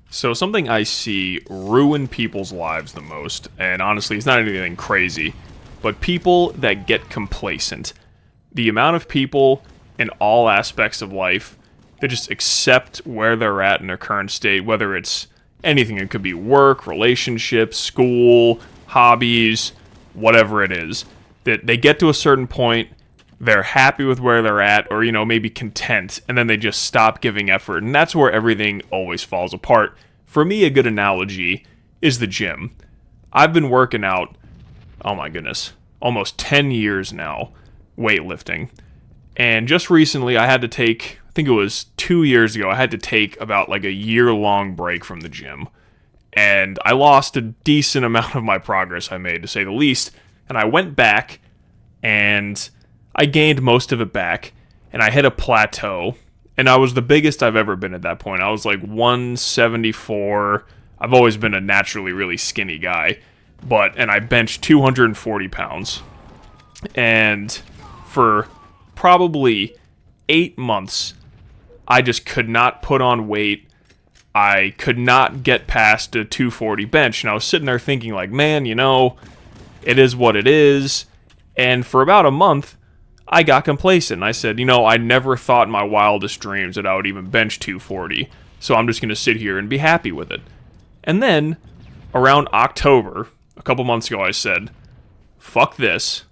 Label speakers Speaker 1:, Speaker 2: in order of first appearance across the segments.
Speaker 1: So something I see ruin people's lives the most, and honestly, it's not anything crazy, but people that get complacent. The amount of people in all aspects of life that just accept where they're at in their current state, whether it's anything. It could be work, relationships, school, hobbies, whatever it is. That they get to a certain point, they're happy with where they're at, or, maybe content, and then they just stop giving effort, and that's where everything always falls apart. For me, a good analogy is the gym. I've been working out, oh my goodness, almost 10 years now, weightlifting. And just recently, I had to take, I think it was 2 years ago, I had to take about like a year-long break from the gym. And I lost a decent amount of my progress I made, to say the least. And I went back, and I gained most of it back, and I hit a plateau, and I was the biggest I've ever been at that point. I was like 174. I've always been a naturally really skinny guy, and I benched 240 pounds. And for probably 8 months, I just could not put on weight. I could not get past a 240 bench, and I was sitting there thinking like, man, it is what it is. And for about a month, I got complacent. I said, I never thought in my wildest dreams that I would even bench 240, so I'm just going to sit here and be happy with it. And then, around October, a couple months ago, I said, fuck this.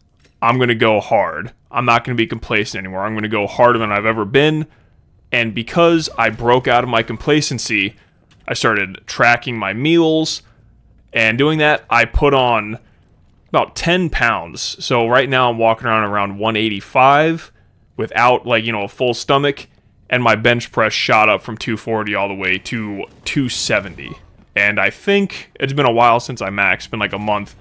Speaker 1: I'm going to go hard. I'm not going to be complacent anymore. I'm going to go harder than I've ever been. And because I broke out of my complacency, I started tracking my meals. And doing that, I put on about 10 pounds. So right now I'm walking around 185 without a full stomach. And my bench press shot up from 240 all the way to 270. And I think it's been a while since I maxed. It's been like a month.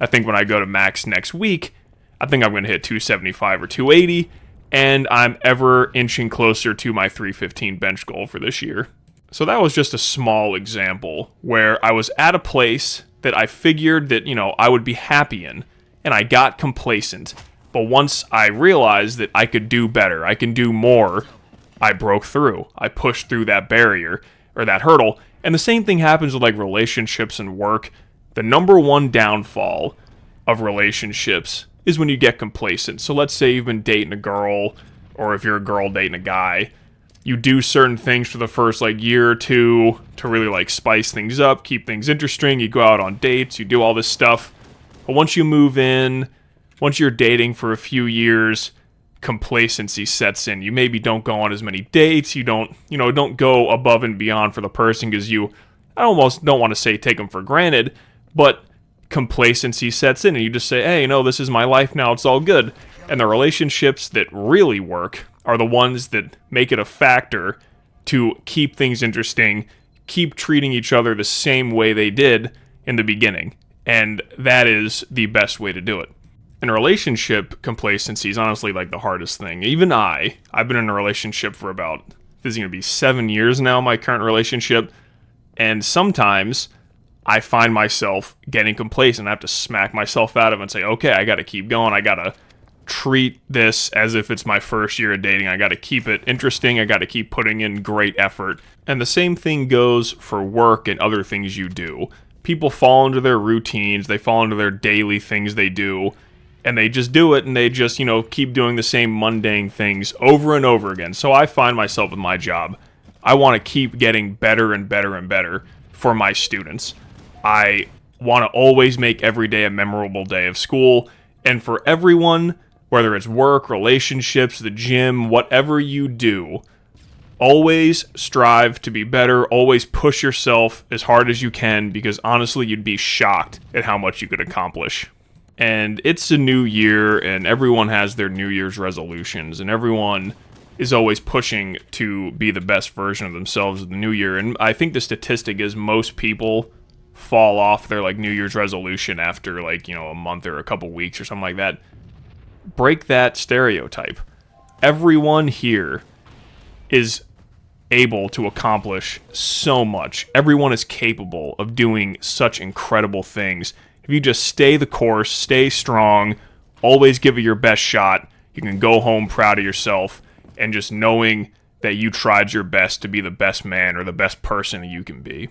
Speaker 1: I think when I go to max next week, I think I'm going to hit 275 or 280. And I'm ever inching closer to my 315 bench goal for this year. So that was just a small example where I was at a place that I figured that, I would be happy in, and I got complacent. But once I realized that I could do better, I can do more, I broke through. I pushed through that barrier, or that hurdle. And the same thing happens with relationships and work. The number one downfall of relationships is when you get complacent. So let's say you've been dating a girl, or if you're a girl dating a guy, you do certain things for the first year or two to really spice things up, keep things interesting. You go out on dates, you do all this stuff. But once you move in, once you're dating for a few years, complacency sets in. You maybe don't go on as many dates. You don't go above and beyond for the person because I almost don't want to say take them for granted, but complacency sets in and you just say, hey, this is my life now. It's all good. And the relationships that really work are the ones that make it a factor to keep things interesting, keep treating each other the same way they did in the beginning. And that is the best way to do it. In a relationship, complacency is honestly the hardest thing. Even I've been in a relationship for about, this is going to be 7 years now, my current relationship. And sometimes I find myself getting complacent. I have to smack myself out of it and say, okay, I got to keep going. I got to treat this as if it's my first year of dating. I got to keep it interesting. I got to keep putting in great effort. And the same thing goes for work and other things you do. People fall into their routines. They fall into their daily things they do. And they just do it, and they just, keep doing the same mundane things over and over again. So I find myself with my job, I want to keep getting better and better and better for my students. I want to always make every day a memorable day of school. And for everyone, whether it's work, relationships, the gym, whatever you do, always strive to be better. Always push yourself as hard as you can, because honestly, you'd be shocked at how much you could accomplish. And it's a new year, and everyone has their New Year's resolutions, and everyone is always pushing to be the best version of themselves in the new year. And I think the statistic is most people fall off their New Year's resolution after a month or a couple weeks or something like that. Break that stereotype. Everyone here is able to accomplish so much. Everyone is capable of doing such incredible things. If you just stay the course, stay strong, always give it your best shot, you can go home proud of yourself, and just knowing that you tried your best to be the best man or the best person you can be.